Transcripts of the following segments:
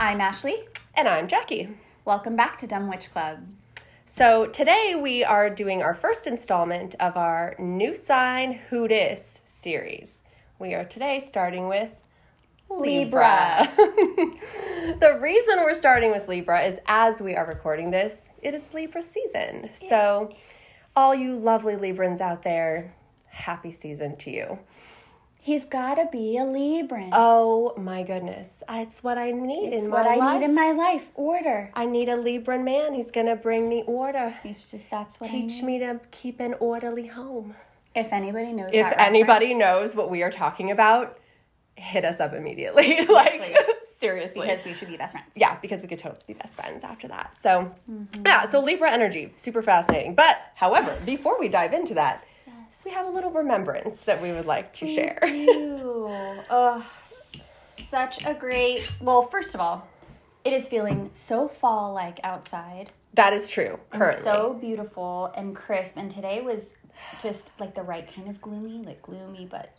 I'm Ashley. And I'm Jackie. Welcome back to Dumb Witch Club. So today we are doing our first installment of our New Sign Who Dis series. We are today starting with Libra. The reason we're starting with Libra is as we are recording this, it is Libra season. Yeah. So all you lovely Librans out there, happy season to you. He's gotta be a Libran. Oh my goodness. It's what I need in my life. It's what I need in my life. Order. I need a Libran man. He's gonna bring me order. That's what Teach me to keep an orderly home. If anybody knows If anybody knows what we are talking about, hit us up immediately. Seriously. Because we should be best friends. Yeah, because we could totally be best friends after that. So, so Libra energy, super fascinating. But, however, before we dive into that, we have a little remembrance that we would like to share. We do. Oh, such a great... Well, first of all, it is feeling so fall-like outside. That is true, currently. So beautiful and crisp. And today was just like the right kind of gloomy, but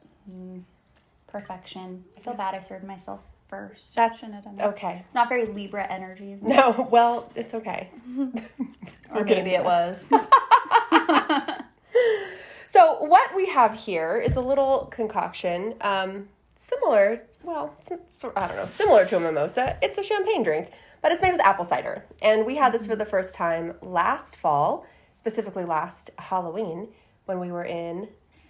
perfection. I feel bad I served myself first. That's okay. It's not very Libra energy. No, well, it's okay. Or maybe it was. So what we have here is a little concoction, similar to a mimosa. It's a champagne drink, but it's made with apple cider. And we had this for the first time last fall, specifically last Halloween, when we were in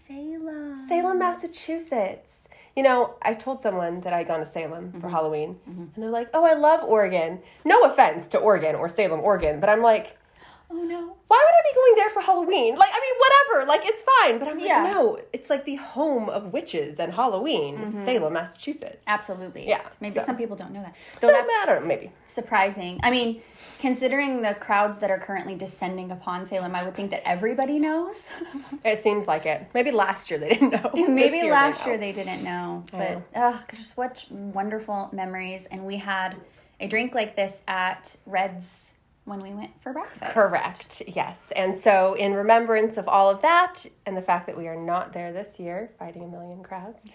Salem, Massachusetts. You know, I told someone that I'd gone to Salem for Halloween, and they're like, oh, I love Oregon. No offense to Oregon or Salem, Oregon, but I'm like, oh no. Why would I be going there for Halloween? Whatever. It's fine. But I'm like, no, it's like the home of witches and Halloween, Salem, Massachusetts. Absolutely. Yeah. Maybe some people don't know that. Though that's I don't know, maybe. Surprising. I mean, considering the crowds that are currently descending upon Salem, I would think that everybody knows. It seems like it. Maybe last year they didn't know. Maybe last year they didn't know. But, just what wonderful memories. And we had a drink like this at Red's when we went for breakfast. Correct, yes. And so in remembrance of all of that and the fact that we are not there this year, fighting a million crowds,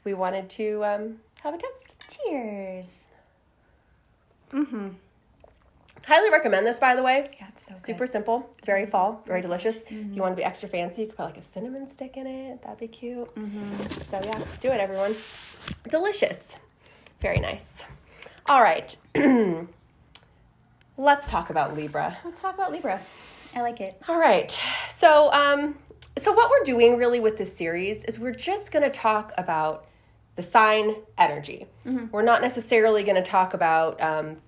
we wanted to have a toast. Cheers. Highly recommend this, by the way. Yeah, it's so good. Super simple, very fall, very delicious. If you want to be extra fancy, you could put like a cinnamon stick in it. That'd be cute. So yeah, do it, everyone. Delicious. Very nice. All right. Let's talk about Libra. I like it. All right. So what we're doing really with this series is we're just going to talk about the sign energy. We're not necessarily going to talk about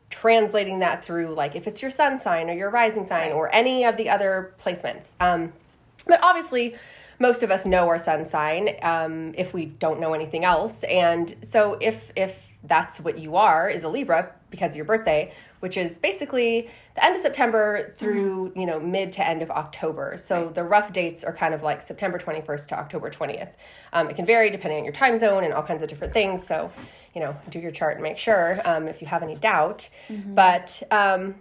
translating that through, like, if it's your sun sign or your rising sign or any of the other placements. But obviously, most of us know our sun sign if we don't know anything else. And so if that's what you are, is a Libra, because of your birthday, which is basically the end of September through, mid to end of October. So the rough dates are kind of like September 21st to October 20th. It can vary depending on your time zone and all kinds of different things. So, do your chart and make sure if you have any doubt. But, so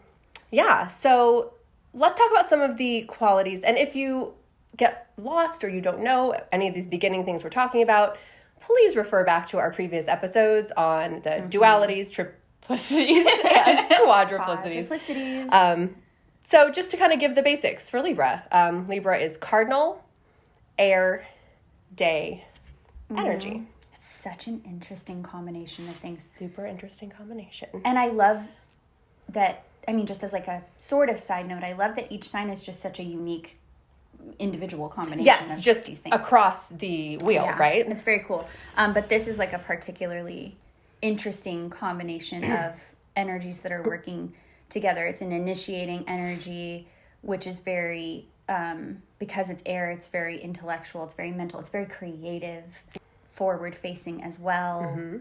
let's talk about some of the qualities. And if you get lost or you don't know any of these beginning things we're talking about, please refer back to our previous episodes on the dualities, triplicities, and quadruplicities. So just to kind of give the basics for Libra. Libra is cardinal, air, day, energy. It's such an interesting combination of things. Super interesting combination. And I love that, just as like a sort of side note, I love that each sign is just such a unique individual combination of just these things across the wheel, right? It's very cool. But this is like a particularly interesting combination of energies that are working together. It's an initiating energy, which is very, because it's air, it's very intellectual, it's very mental, it's very creative, forward facing as well.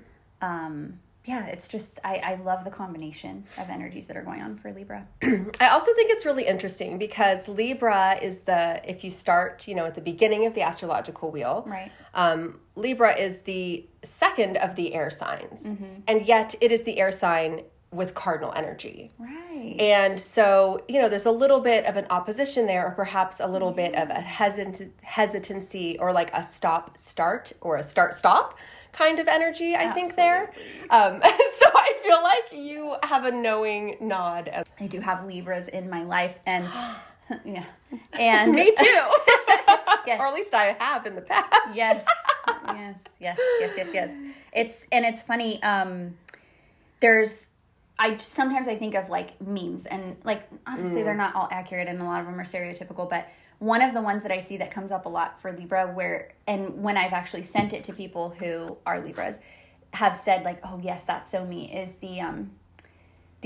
It's just, I love the combination of energies that are going on for Libra. I also think it's really interesting because Libra is if you start, at the beginning of the astrological wheel, right? Libra is the second of the air signs, and yet it is the air sign with cardinal energy. Right. And so, there's a little bit of an opposition there, or perhaps a little bit of a hesitancy, or like a stop-start or a start-stop kind of energy, I think there. So I feel like you have a knowing nod. I do have Libras in my life, and yeah, and me too. Yes. Or at least I have in the past. Yes. It's funny. Sometimes I think of like memes, and like obviously they're not all accurate, and a lot of them are stereotypical, but one of the ones that I see that comes up a lot for Libra, when I've actually sent it to people who are Libras, have said like, oh yes, that's so me, is the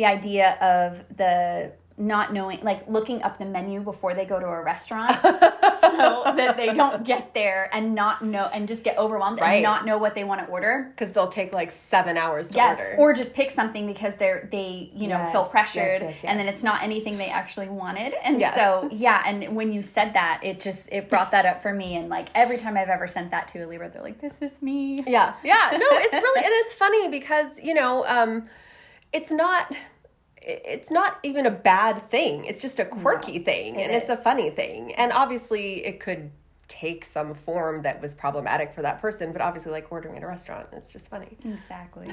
idea of the not knowing, like looking up the menu before they go to a restaurant so that they don't get there and not know, and just get overwhelmed and not know what they want to order. Because they'll take like 7 hours to order. Or just pick something because they feel pressured, and then it's not anything they actually wanted. And so, and when you said that, it brought that up for me. And like every time I've ever sent that to a Libra, they're like, this is me. Yeah. Yeah. No, it's really, and it's funny because, it's not even a bad thing. It's just a quirky thing, and it's a funny thing. And obviously it could take some form that was problematic for that person, but obviously like ordering at a restaurant, it's just funny. Exactly.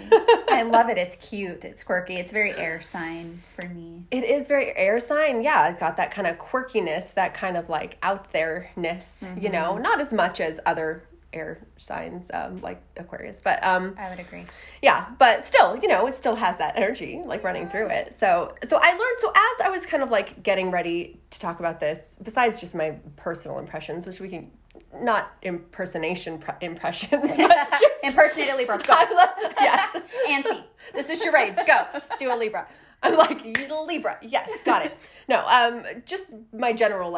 I love it. It's cute. It's quirky. It's very air sign for me. It is very air sign. Yeah. It's got that kind of quirkiness, that kind of like out there-ness, not as much as other air signs like Aquarius, but I would agree. Yeah, but still, it still has that energy like running through it. So I learned, so as I was kind of like getting ready to talk about this, besides just my personal impressions, which we can, not impressions, but just impersonate a Libra. Go. Yes. Antsy. This is charades. Go. Do a Libra. I'm like, Libra. Yes, got it. No, just my general,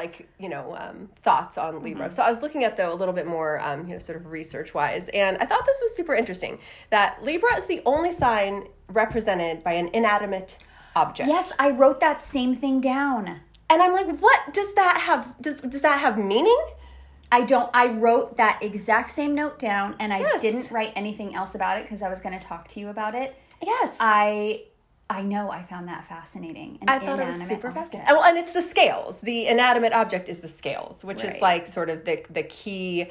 thoughts on Libra. Mm-hmm. So I was looking at, though, a little bit more, sort of research-wise, and I thought this was super interesting, that Libra is the only sign represented by an inanimate object. Yes, I wrote that same thing down. And I'm like, what does that have? Does that have meaning? I wrote that exact same note down, and I didn't write anything else about it because I was going to talk to you about it. Yes. I know, I found that fascinating. I thought it was super fascinating. And it's the scales. The inanimate object is the scales, which is like sort of the key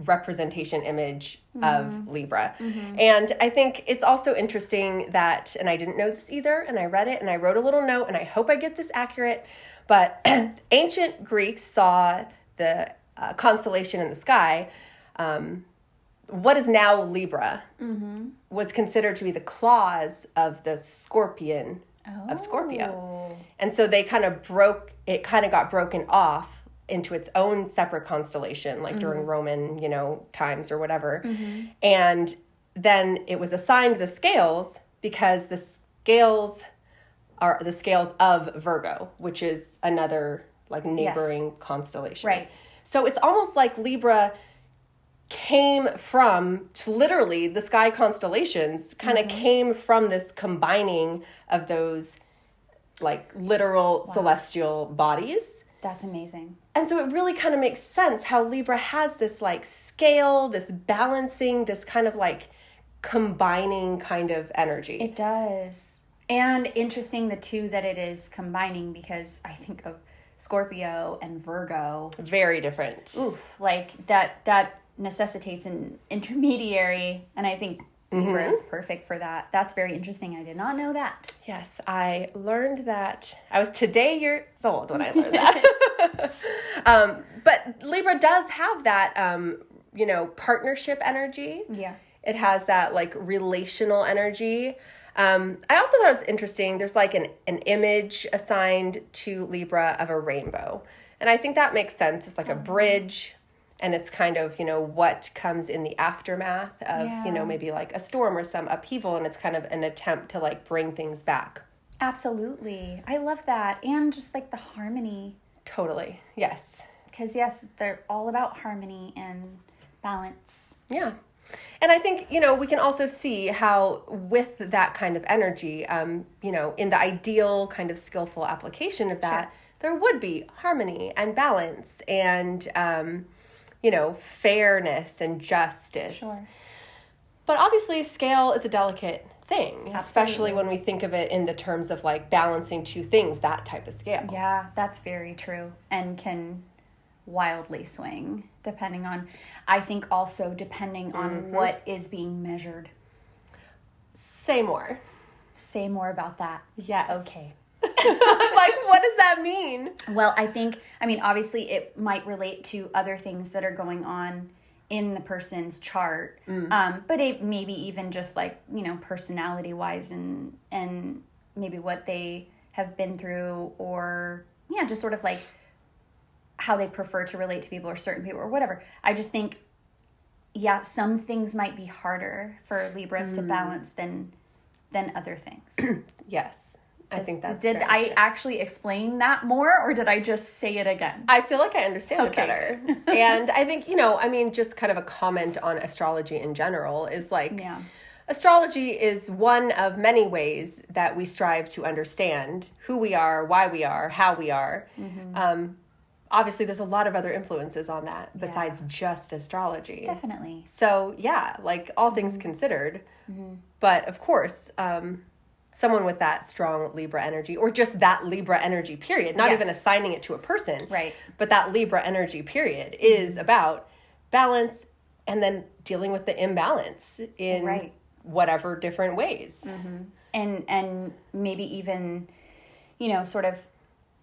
representation image of Libra. Mm-hmm. And I think it's also interesting that, and I didn't know this either, and I read it and I wrote a little note, and I hope I get this accurate, but ancient Greeks saw the constellation in the sky, what is now Libra, was considered to be the claws of the scorpion of Scorpio. And so they kind of got broken off into its own separate constellation, like during Roman, times or whatever. Mm-hmm. And then it was assigned the scales because the scales are the scales of Virgo, which is another like neighboring constellation. Right. So it's almost like Libra came from, just literally the sky constellations kind of came from this combining of those like literal celestial bodies. That's amazing. And so it really kind of makes sense how Libra has this like scale, this balancing, this kind of like combining kind of energy. It does. And interesting the two that it is combining, because I think of Scorpio and Virgo. Very different. Oof, like that necessitates an intermediary, and I think Libra is perfect for that. That's very interesting. I did not know that. Yes, I learned that. I was today years old when I learned that. But Libra does have that, partnership energy. Yeah. It has that like relational energy. I also thought it was interesting. There's like an image assigned to Libra of a rainbow. And I think that makes sense. It's like a bridge. And it's kind of, what comes in the aftermath of, maybe like a storm or some upheaval. And it's kind of an attempt to like bring things back. Absolutely. I love that. And just like the harmony. Totally. Yes. Because yes, they're all about harmony and balance. Yeah. And I think, we can also see how with that kind of energy, in the ideal kind of skillful application of that, there would be harmony and balance and, fairness and justice. Sure. But obviously scale is a delicate thing, Absolutely. Especially when we think of it in the terms of like balancing two things, that type of scale. Yeah, that's very true, and can wildly swing depending on, I think also depending on what is being measured. Say more. Say more about that. Yes. Okay. Like, what does that mean? Well, I mean, obviously it might relate to other things that are going on in the person's chart. But it maybe even just like, you know, personality wise and maybe what they have been through, or yeah, just sort of like how they prefer to relate to people or certain people or whatever. I just think, yeah, some things might be harder for Libras to balance than other things. Yes. I think that's Did I actually explain that more, or did I just say it again? I feel like I understand it better. And I think, you know, I mean, just kind of a comment on astrology in general is like, astrology is one of many ways that we strive to understand who we are, why we are, how we are. Obviously, there's a lot of other influences on that besides just astrology. Definitely. So, yeah, like all things considered. But of course, someone with that strong Libra energy, or just that Libra energy period, not even assigning it to a person, right? But that Libra energy period is about balance and then dealing with the imbalance in whatever different ways. And maybe even, you know, sort of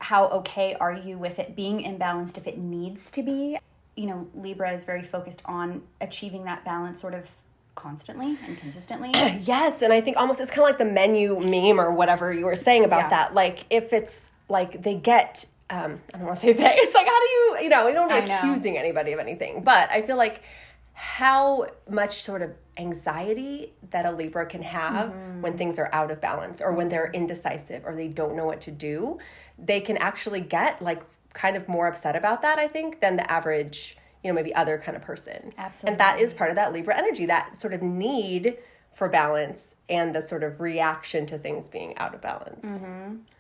how okay are you with it being imbalanced if it needs to be? You know, Libra is very focused on achieving that balance sort of constantly and consistently. Yes, and I think almost it's kind of like the menu meme or whatever you were saying about that. Like if it's like they get, I don't want to say they, it's like how do you know, we don't be accusing anybody of anything, but I feel like how much sort of anxiety that a Libra can have when things are out of balance or when they're indecisive or they don't know what to do, they can actually get like kind of more upset about that, I think, than the average, you know, maybe other kind of person. Absolutely. And that is part of that Libra energy, that sort of need for balance and the sort of reaction to things being out of balance.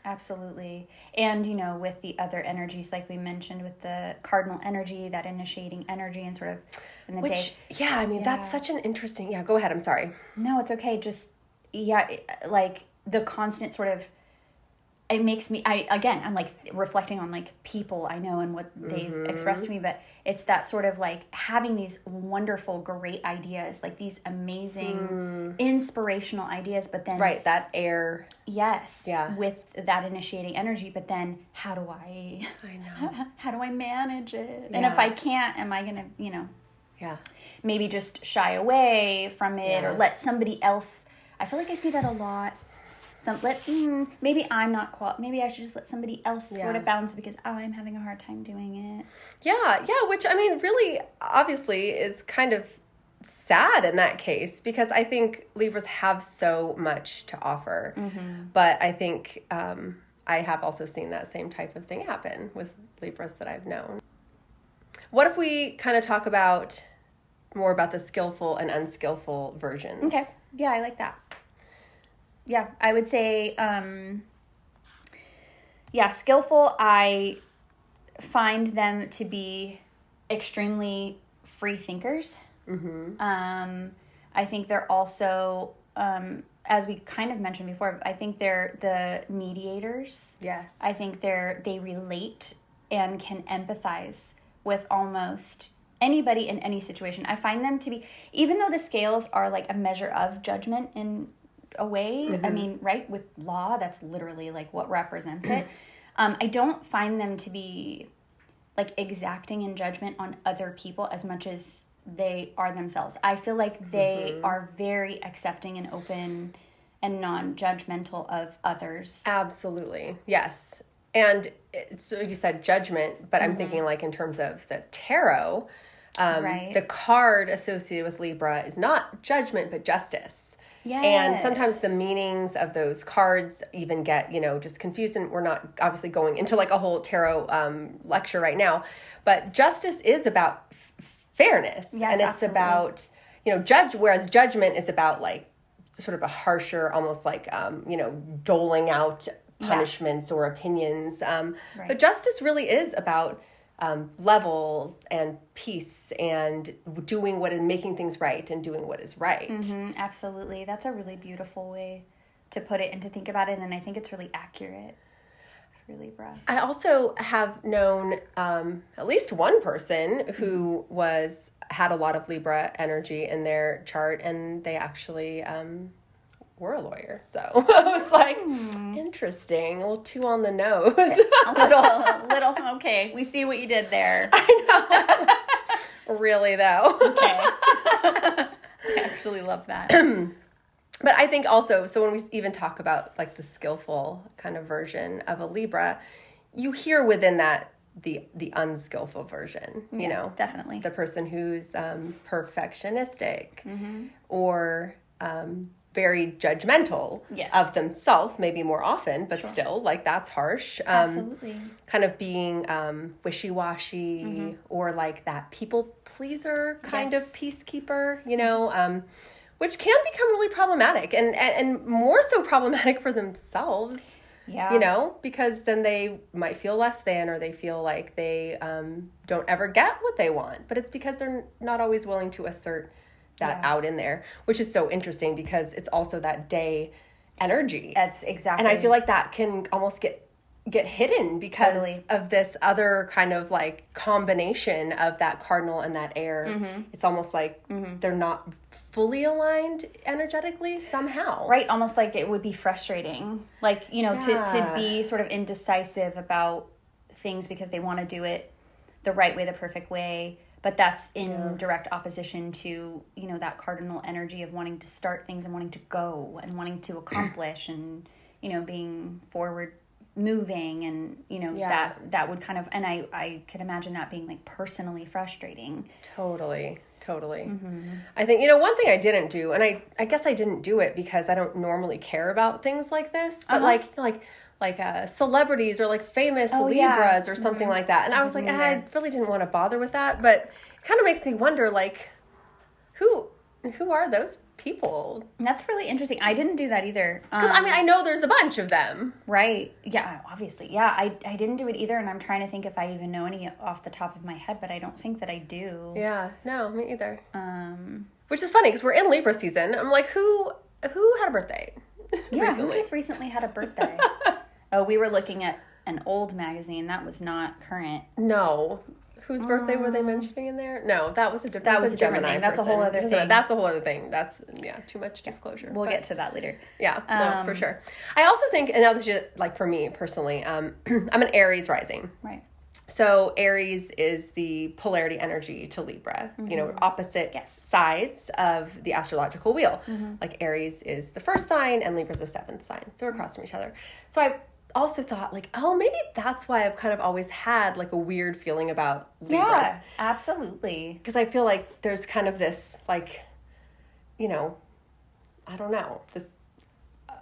Absolutely. And, you know, with the other energies, like we mentioned with the cardinal energy, that initiating energy and sort of in the day. Yeah, I mean, that's such an interesting, go ahead. I'm sorry. No, it's okay. Just, like the constant sort of, it makes me, I'm like reflecting on like people I know and what they've expressed to me, but it's that sort of like having these wonderful, great ideas, like these amazing, inspirational ideas, but then. Right, that air. Yes. Yeah. With that initiating energy, but then how do I know. How do I manage it? And if I can't, am I going to, you know. Yeah. Maybe just shy away from it or let somebody else. I feel like I see that a lot. Maybe I'm not maybe I should just let somebody else sort of balance because I'm having a hard time doing it. Yeah, which I mean really obviously is kind of sad in that case because I think Libras have so much to offer. But I think I have also seen that same type of thing happen with Libras that I've known. What if we kind of talk more about the skillful and unskillful versions? Okay. Yeah, I like that. Yeah, I would say, skillful, I find them to be extremely free thinkers. I think they're also, as we kind of mentioned before, I think they're the mediators. Yes. I think they relate and can empathize with almost anybody in any situation. I find them to be, even though the scales are like a measure of judgment in a way, I mean, right, with law, that's literally like what represents it. I don't find them to be like exacting in judgment on other people as much as they are themselves. I feel like they are very accepting and open and non-judgmental of others. Absolutely. Yes. And so you said judgment, but I'm thinking like in terms of the tarot, the card associated with Libra is not judgment, but justice. Yes. And sometimes the meanings of those cards even get, just confused. And we're not obviously going into like a whole tarot lecture right now. But justice is about fairness. Yes, and it's about, whereas judgment is about like sort of a harsher, almost like, doling out punishments or opinions. But justice really is about levels and peace and making things right and doing what is right. Absolutely. That's a really beautiful way to put it and to think about it. And I think it's really accurate. for Libra. I also have known at least one person who had a lot of Libra energy in their chart, and they actually were a lawyer. So I was like, interesting, a little too on the nose. A little. Okay, we see what you did there. I know. Really, though. Okay. I actually love that. But I think also, so when we even talk about like the skillful kind of version of a Libra, you hear within that the unskillful version, you know, definitely the person who's perfectionistic or very judgmental of themselves, maybe more often, but still, like, that's harsh. Absolutely. Kind of being wishy-washy or like that people pleaser kind of peacekeeper, you know, which can become really problematic and more so problematic for themselves. Yeah. You know, because then they might feel less than, or they feel like they don't ever get what they want. But it's because they're not always willing to assert that out in there, which is so interesting because it's also that day energy. That's exactly. And I feel like that can almost get hidden because of this other kind of like combination of that cardinal and that air. It's almost like they're not fully aligned energetically somehow. Right, almost like it would be frustrating. Like, you know, to be sort of indecisive about things because they want to do it the right way, the perfect way. But that's in direct opposition to, you know, that cardinal energy of wanting to start things and wanting to go and wanting to accomplish and, you know, being forward moving and, you know, that would kind of, and I could imagine that being like personally frustrating. Totally. I think, you know, one thing I didn't do, and I guess I didn't do it because I don't normally care about things like this, but like celebrities or like famous Libras or something like that. And I was like, I really didn't want to bother with that, but it kind of makes me wonder, like, who are those people? That's really interesting. I didn't do that either. Because, I mean, I know there's a bunch of them. Right. Yeah, obviously. Yeah, I didn't do it either, and I'm trying to think if I even know any off the top of my head, but I don't think that I do. Yeah, no, me either. Which is funny, because we're in Libra season. I'm like, who had a birthday? Yeah, who just recently had a birthday? Oh, we were looking at an old magazine. That was not current. No. Whose birthday were they mentioning in there? No, that was a different. That was a different thing. That's a whole other thing. That's a whole other thing. That's too much disclosure. We'll get to that later. Yeah, no, for sure. I also think, and now this is like for me personally, I'm an Aries rising. Right. So Aries is the polarity energy to Libra. You know, opposite sides of the astrological wheel. Like Aries is the first sign and Libra is the seventh sign. So we're across from each other. So I also thought, like, oh, maybe that's why I've kind of always had like a weird feeling about Libras. Yeah, absolutely. Because I feel like there's kind of this, like, you know, I don't know, this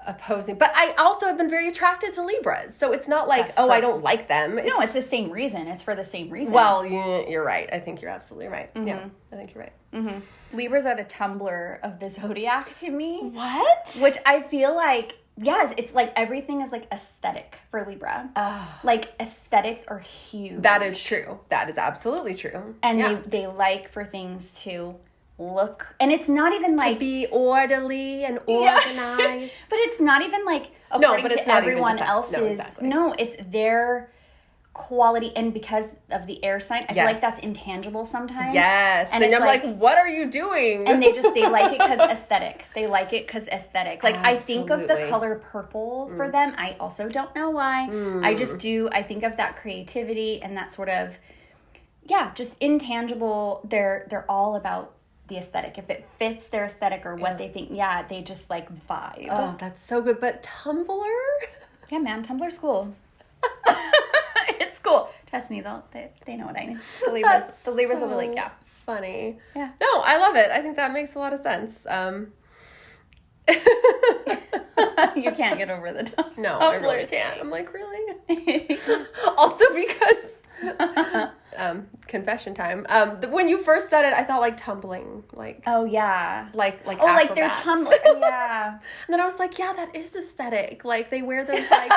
opposing. But I also have been very attracted to Libras. So it's not like, I don't like them. No, it's the same reason. It's for the same reason. Well, you're right. I think you're absolutely right. Yeah, I think you're right. Libras are the Tumblr of the zodiac to me. What? Which I feel like, yes, it's like everything is like aesthetic for Libra. Like aesthetics are huge. That is true. That is absolutely true. And they like for things to look, and it's not even like to be orderly and organized. But it's not even like according to everyone else's. No, it's their quality, and because of the air sign, I feel like that's intangible sometimes. Yes, and I'm like, what are you doing? And they like it because aesthetic. They like it because aesthetic. Like, I think of the color purple for them. I also don't know why. I just do. I think of that creativity and that sort of, just intangible. They're all about the aesthetic. If it fits their aesthetic or what they think, they just like vibe. Oh, that's so good. But Tumblr? Yeah, man, Tumblr's cool. It's cool. Trust me, they know what I mean. The Libras will be like, funny. Yeah. No, I love it. I think that makes a lot of sense. You can't get over the Tumblr. No, I really can't. I'm like, really? Also because confession time. When you first said it, I thought like tumbling, like like like they're tumbling, And then I was like, that is aesthetic. Like they wear those like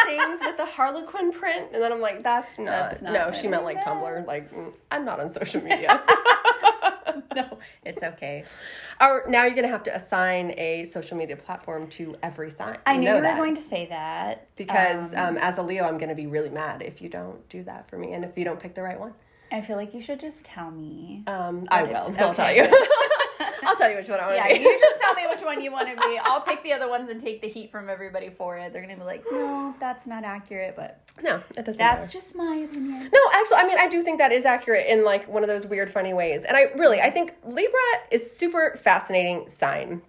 things with the Harlequin print, and then I'm like, that's not. No, she meant like Tumblr. Like I'm not on social media. No, it's okay. Or now you're going to have to assign a social media platform to every sign. I knew you were that. going to say that. Because as a Leo, I'm going to be really mad if you don't do that for me and if you don't pick the right one. I feel like you should just tell me. I will. I'll tell you. I'll tell you which one I want to be. Yeah, you just tell me which one you want to be. I'll pick the other ones and take the heat from everybody for it. They're going to be like, no, that's not accurate, but no, it doesn't that's matter. just my opinion. No, actually, I mean, I do think that is accurate in like one of those weird, funny ways. And I think Libra is super fascinating sign.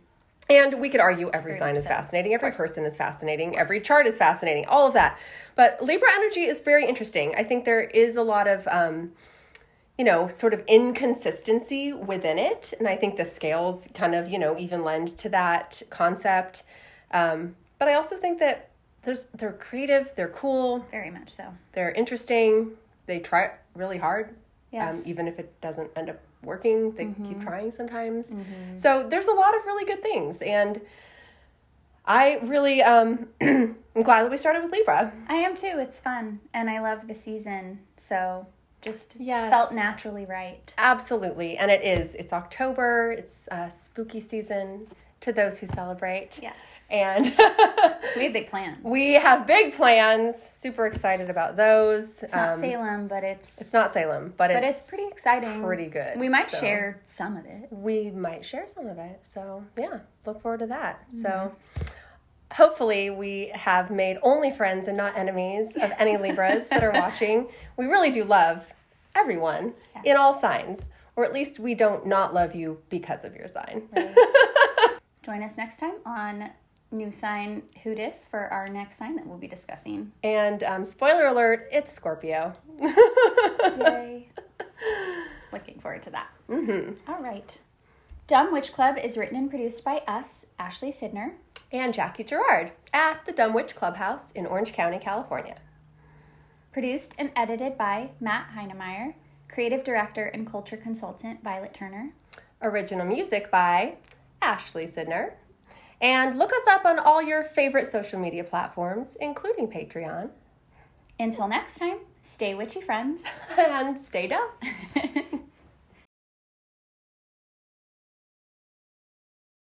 And we could argue every sign is fascinating, every person is fascinating, every chart is fascinating, all of that. But Libra energy is very interesting. I think there is a lot of, sort of inconsistency within it. And I think the scales kind of, even lend to that concept. But I also think that they're creative, they're cool. Very much so. They're interesting. They try really hard. Yes. Even if it doesn't end up working, they keep trying sometimes. Mm-hmm. So there's a lot of really good things. And I really am glad that we started with Libra. I am too. It's fun. And I love the season. So just yes. felt naturally right. Absolutely. And it is. It's October. It's spooky season to those who celebrate. Yes. And we have big plans. We have big plans. Super excited about those. It's not Salem, but it's not Salem, but it's pretty exciting. Pretty good. We might share some of it. We might share some of it. So yeah, look forward to that. Mm-hmm. So hopefully we have made only friends and not enemies of any Libras that are watching. We really do love everyone in all signs, or at least we don't not love you because of your sign. Right. Join us next time on New Sign Who Dis for our next sign that we'll be discussing. And spoiler alert, it's Scorpio. Yay. Looking forward to that. Mm-hmm. All right. Dumb Witch Club is written and produced by us, Ashley Sidner. And Jackie Gerard at the Dumb Witch Clubhouse in Orange County, California. Produced and edited by Matt Heinemeyer. Creative Director and Culture Consultant, Violet Turner. Original music by Ashley Sidner. And look us up on all your favorite social media platforms, including Patreon. Until next time, stay witchy, friends. And stay dumb.